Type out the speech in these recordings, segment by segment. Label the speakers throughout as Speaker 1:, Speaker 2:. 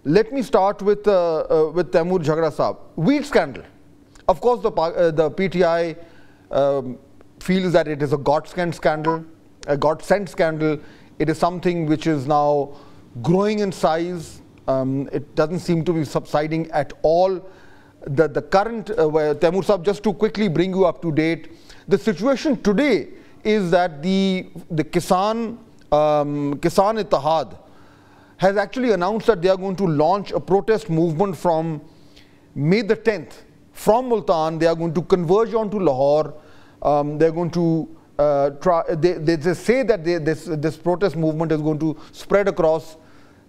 Speaker 1: Let me start with Taimur Jhagra Saab. Wheat scandal. Of course, the PTI feels that it is a God-sent scandal. It is something which is now growing in size. It doesn't seem to be subsiding at all. The current, Taimur Saab, just to quickly bring you up to date, the situation today is that the Kisan Ittihad has actually announced that they are going to launch a protest movement from May the 10th. From Multan, they are going to converge onto Lahore. They're going to they say that this protest movement is going to spread across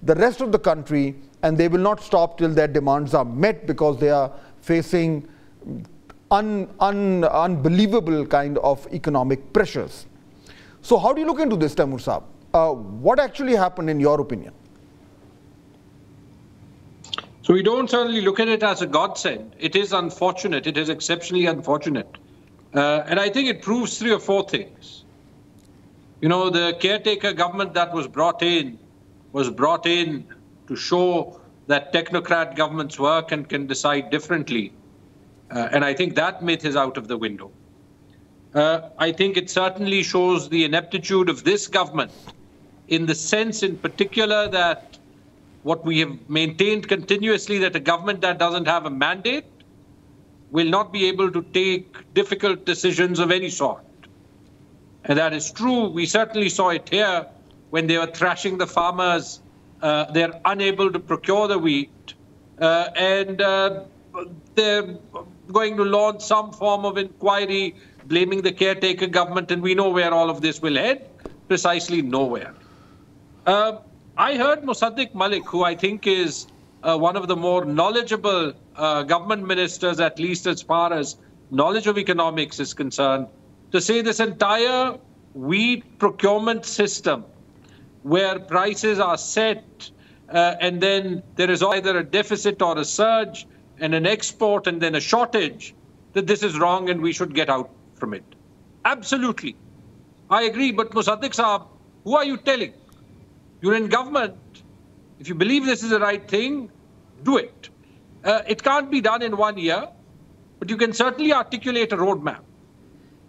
Speaker 1: the rest of the country, and they will not stop till their demands are met, because they are facing unbelievable kind of economic pressures. So how do you look into this, Taimur Saab? What actually happened in your opinion?
Speaker 2: So we don't certainly look at it as a godsend. It is unfortunate. It is exceptionally unfortunate. And I think it proves 3 or 4 things. You know, the caretaker government that was brought in to show that technocrat governments work and can decide differently. And I think that myth is out of the window. I think it certainly shows the ineptitude of this government, in the sense in particular that what we have maintained continuously, that a government that doesn't have a mandate will not be able to take difficult decisions of any sort. And that is true. We certainly saw it here when they were thrashing the farmers. They're unable to procure the wheat, and they're going to launch some form of inquiry blaming the caretaker government, and we know where all of this will head, precisely nowhere. I heard Musaddiq Malik, who I think is one of the more knowledgeable government ministers, at least as far as knowledge of economics is concerned, to say this entire wheat procurement system, where prices are set and then there is either a deficit or a surge and an export and then a shortage, that this is wrong and we should get out from it. Absolutely. I agree, but Musaddiq Saab, who are you telling? You're in government. If you believe this is the right thing, do it. It can't be done in 1 year, but you can certainly articulate a roadmap.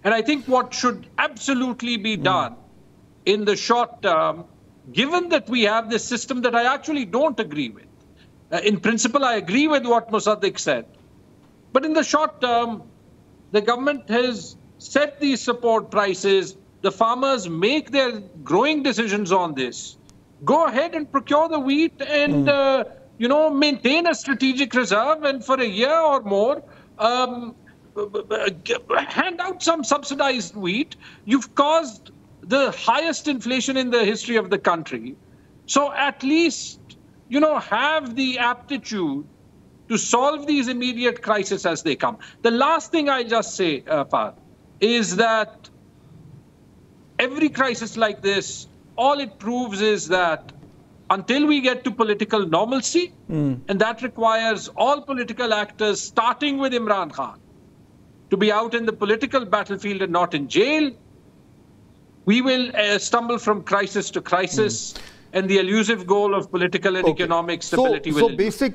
Speaker 2: And I think what should absolutely be done in the short term, given that we have this system that I actually don't agree with. In principle, I agree with what Musaddiq said. But in the short term, the government has set these support prices. The farmers make their growing decisions on this. Go ahead and procure the wheat and, you know, maintain a strategic reserve, and for a year or more, hand out some subsidized wheat. You've caused the highest inflation in the history of the country. So at least, you know, have the aptitude to solve these immediate crises as they come. The last thing I just say, Fahd, is that every crisis like this, all it proves is that until we get to political normalcy, and that requires all political actors, starting with Imran Khan, to be out in the political battlefield and not in jail, we will stumble from crisis to crisis, and the elusive goal of political and economic stability will...
Speaker 1: So basically,